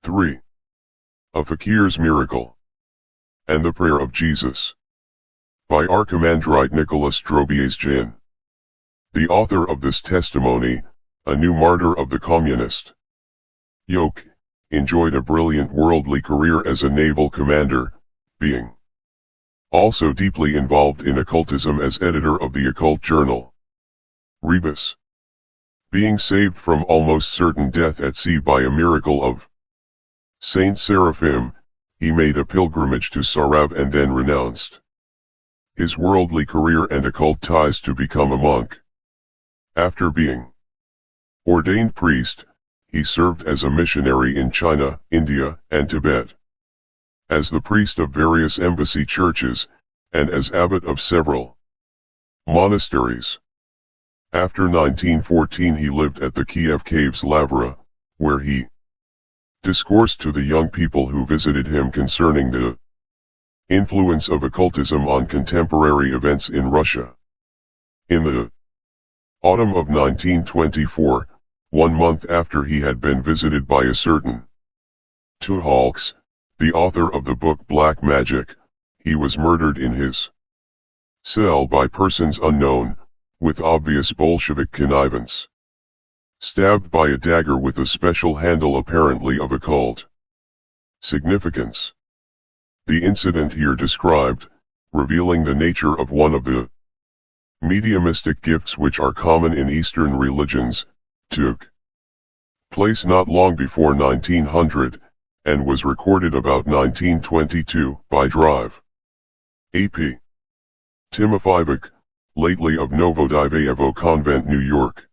3. A Fakir's Miracle and the Prayer of Jesus. By Archimandrite Nicholas Drobiazjian. The author of this testimony, a new martyr of the communist yoke, enjoyed a brilliant worldly career as a naval commander, being also deeply involved in occultism as editor of the occult journal Rebus. Being saved from almost certain death at sea by a miracle of Saint Seraphim, he made a pilgrimage to Sarav and then renounced his worldly career and occult ties to become a monk. After being ordained priest, he served as a missionary in China, India, and Tibet, as the priest of various embassy churches, and as abbot of several monasteries. After 1914 he lived at the Kiev Caves Lavra, where he discoursed to the young people who visited him concerning the influence of occultism on contemporary events in Russia. In the autumn of 1924, 1 month after he had been visited by a certain Tucholsky, the author of the book Black Magic, he was murdered in his cell by persons unknown, with obvious Bolshevik connivance. Stabbed by a dagger with a special handle apparently of occult significance. The incident here described, revealing the nature of one of the mediumistic gifts which are common in Eastern religions, took place not long before 1900, and was recorded about 1922 by Drive. A.P. Timofeevich, lately of Novodivyevo Convent, New York.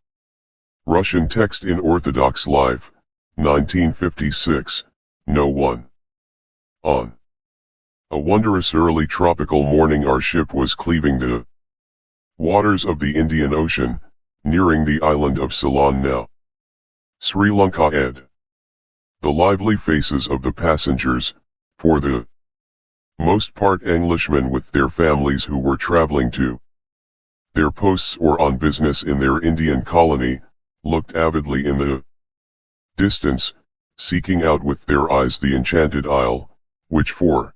Russian text in Orthodox Life, 1956, No. 1. On a wondrous early tropical morning our ship was cleaving the waters of the Indian Ocean, nearing the island of Ceylon now Sri Lanka. Ed. The lively faces of the passengers, for the most part Englishmen with their families who were traveling to their posts or on business in their Indian colony, looked avidly in the distance, seeking out with their eyes the enchanted isle, which for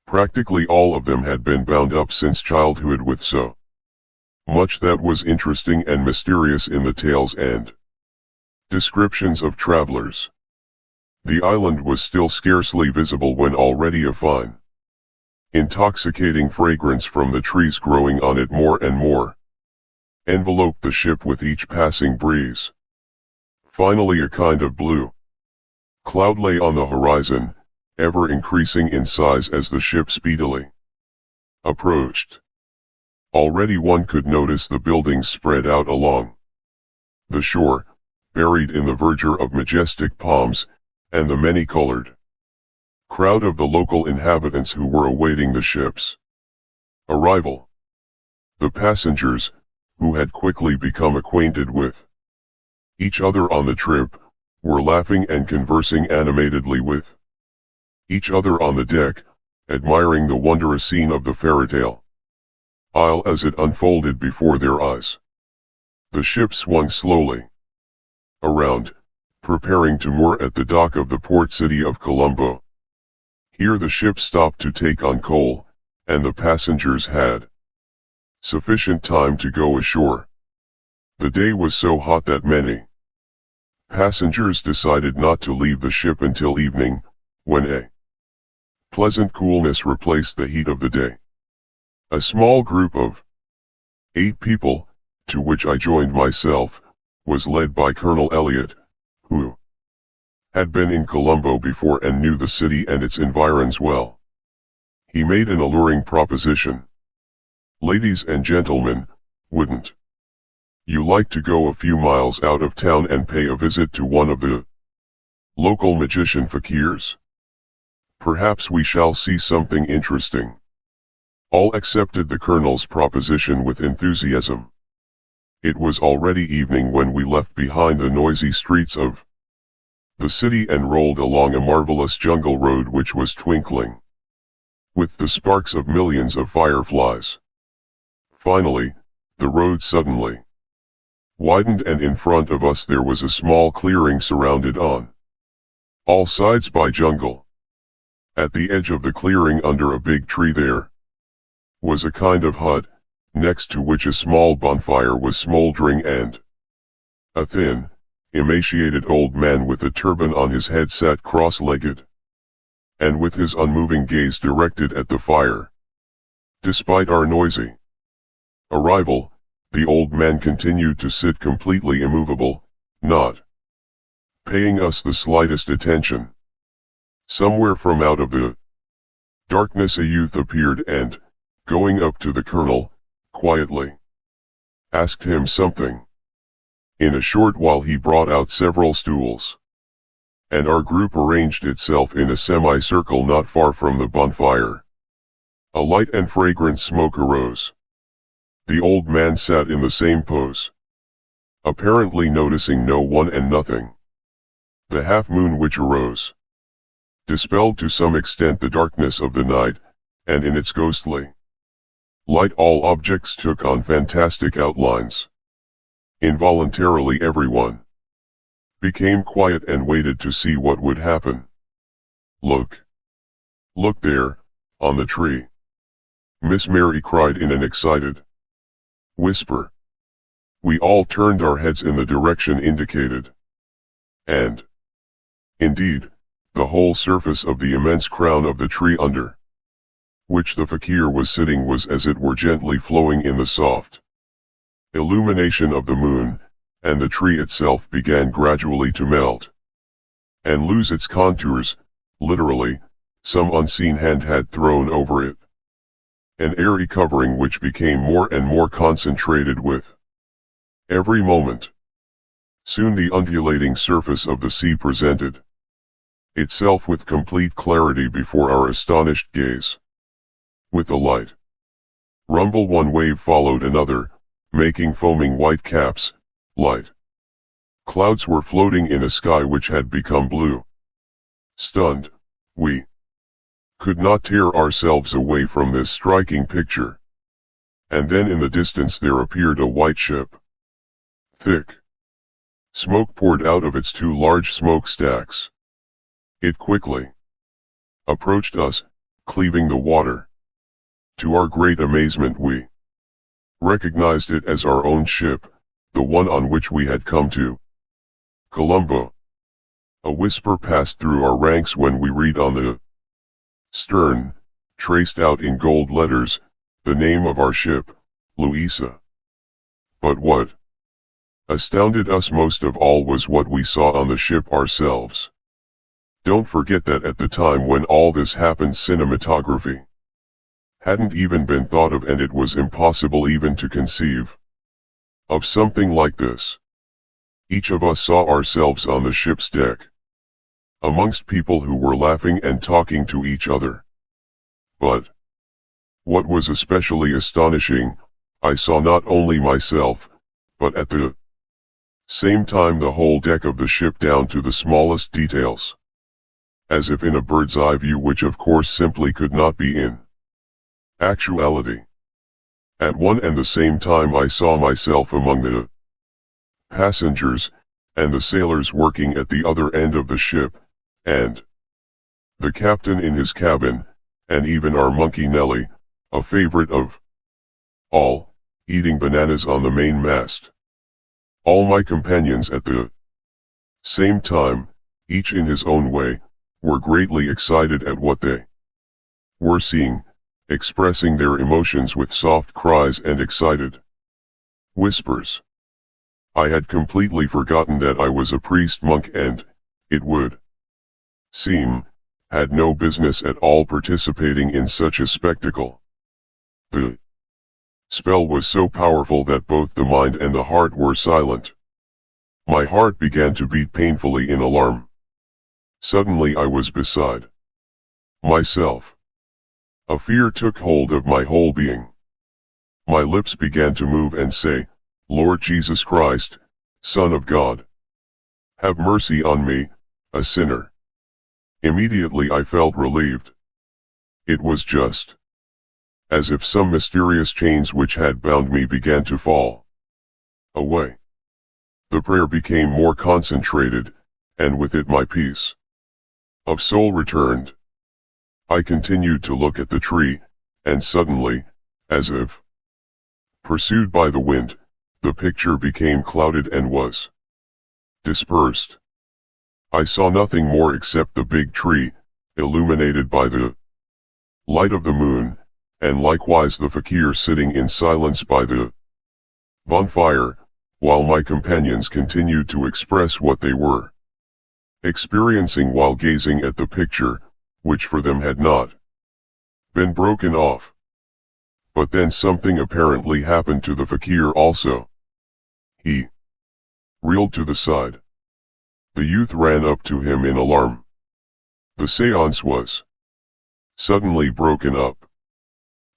practically all of them had been bound up since childhood with so much that was interesting and mysterious in the tales and descriptions of travelers. The island was still scarcely visible when already a fine, intoxicating fragrance from the trees growing on it more and more enveloped the ship with each passing breeze. Finally a kind of blue cloud lay on the horizon, ever increasing in size as the ship speedily approached. Already one could notice the buildings spread out along the shore, buried in the verdure of majestic palms, and the many-colored crowd of the local inhabitants who were awaiting the ship's arrival. The passengers, who had quickly become acquainted with each other on the trip, were laughing and conversing animatedly with each other on the deck, admiring the wondrous scene of the fairytale isle as it unfolded before their eyes. The ship swung slowly around, preparing to moor at the dock of the port city of Colombo. Here the ship stopped to take on coal, and the passengers had sufficient time to go ashore. The day was so hot that many passengers decided not to leave the ship until evening, when a pleasant coolness replaced the heat of the day. A small group of 8 people, to which I joined myself, was led by Colonel Elliot, who had been in Colombo before and knew the city and its environs well. He made an alluring proposition. "Ladies and gentlemen, wouldn't you like to go a few miles out of town and pay a visit to one of the local magician fakirs? Perhaps we shall see something interesting." All accepted the colonel's proposition with enthusiasm. It was already evening when we left behind the noisy streets of the city and rolled along a marvelous jungle road which was twinkling with the sparks of millions of fireflies. Finally, the road suddenly widened and in front of us there was a small clearing surrounded on all sides by jungle. At the edge of the clearing under a big tree there was a kind of hut, next to which a small bonfire was smoldering, and a thin, emaciated old man with a turban on his head sat cross-legged, and with his unmoving gaze directed at the fire. Despite our noisy arrival, the old man continued to sit completely immovable, not paying us the slightest attention. Somewhere from out of the darkness a youth appeared and, going up to the colonel, quietly asked him something. In a short while he brought out several stools, and our group arranged itself in a semicircle not far from the bonfire. A light and fragrant smoke arose. The old man sat in the same pose, apparently noticing no one and nothing. The half-moon which arose dispelled to some extent the darkness of the night, and in its ghostly light all objects took on fantastic outlines. Involuntarily everyone became quiet and waited to see what would happen. "Look! Look there, on the tree!" Miss Mary cried in an excited whisper. We all turned our heads in the direction indicated. And, indeed, the whole surface of the immense crown of the tree under which the fakir was sitting was as it were gently flowing in the soft illumination of the moon, and the tree itself began gradually to melt and lose its contours. Literally, some unseen hand had thrown over it an airy covering which became more and more concentrated with every moment. Soon the undulating surface of the sea presented itself with complete clarity before our astonished gaze. With a light rumble one wave followed another, making foaming white caps. Light clouds were floating in a sky which had become blue. Stunned, we could not tear ourselves away from this striking picture. And then in the distance there appeared a white ship. Thick smoke poured out of its two large smokestacks. It quickly approached us, cleaving the water. To our great amazement we recognized it as our own ship, the one on which we had come to Colombo. A whisper passed through our ranks when we read on the stern, traced out in gold letters, the name of our ship, Louisa. But what astounded us most of all was what we saw on the ship ourselves. Don't forget that at the time when all this happened cinematography hadn't even been thought of, and it was impossible even to conceive of something like this. Each of us saw ourselves on the ship's deck, amongst people who were laughing and talking to each other. But what was especially astonishing, I saw not only myself, but at the same time the whole deck of the ship down to the smallest details, as if in a bird's eye view, which of course simply could not be in actuality. At one and the same time I saw myself among the passengers, and the sailors working at the other end of the ship, and the captain in his cabin, and even our monkey Nelly, a favorite of all, eating bananas on the main mast. All my companions at the same time, each in his own way, were greatly excited at what they were seeing, expressing their emotions with soft cries and excited whispers. I had completely forgotten that I was a priest monk and, it would seem, had no business at all participating in such a spectacle. The spell was so powerful that both the mind and the heart were silent. My heart began to beat painfully in alarm. Suddenly I was beside myself. A fear took hold of my whole being. My lips began to move and say, "Lord Jesus Christ, Son of God, have mercy on me, a sinner." Immediately I felt relieved. It was just as if some mysterious chains which had bound me began to fall away. The prayer became more concentrated, and with it my peace. of soul returned. I continued to look at the tree, and suddenly, as if pursued by the wind, the picture became clouded and was dispersed. I saw nothing more except the big tree, illuminated by the light of the moon, and likewise the fakir sitting in silence by the bonfire, while my companions continued to express what they were experiencing while gazing at the picture, which for them had not been broken off. But then something apparently happened to the fakir also. He reeled to the side. The youth ran up to him in alarm. The séance was suddenly broken up.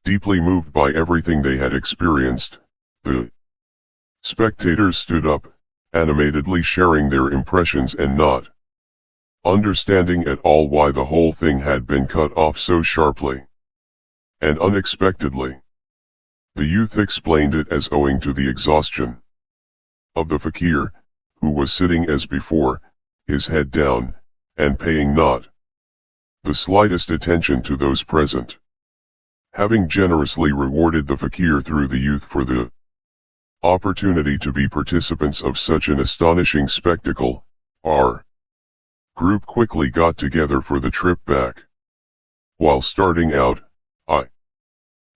Deeply moved by everything they had experienced, the spectators stood up, animatedly sharing their impressions and not understanding at all why the whole thing had been cut off so sharply and unexpectedly. The youth explained it as owing to the exhaustion of the fakir, who was sitting as before, his head down, and paying not the slightest attention to those present. Having generously rewarded the fakir through the youth for the opportunity to be participants of such an astonishing spectacle, our group quickly got together for the trip back. While starting out, I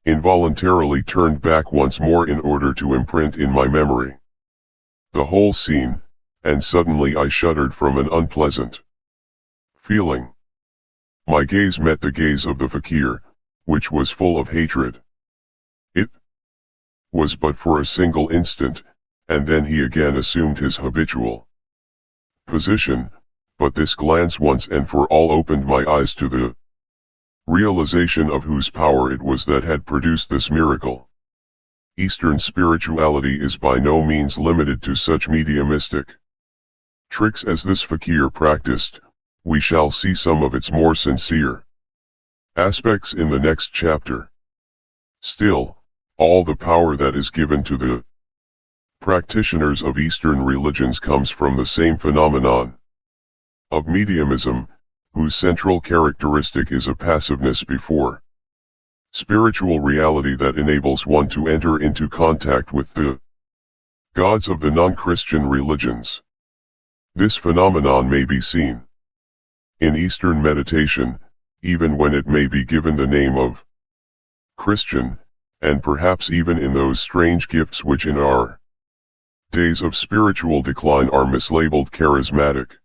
involuntarily turned back once more in order to imprint in my memory the whole scene, and suddenly I shuddered from an unpleasant feeling. My gaze met the gaze of the fakir, which was full of hatred. It was but for a single instant, and then he again assumed his habitual position, but this glance once and for all opened my eyes to the realization of whose power it was that had produced this miracle. Eastern spirituality is by no means limited to such mediumistic tricks as this fakir practiced. We shall see some of its more sincere aspects in the next chapter. Still, all the power that is given to the practitioners of Eastern religions comes from the same phenomenon of mediumism, whose central characteristic is a passiveness before spiritual reality that enables one to enter into contact with the gods of the non-Christian religions. This phenomenon may be seen in Eastern meditation, even when it may be given the name of Christian, and perhaps even in those strange gifts which in our days of spiritual decline are mislabeled charismatic.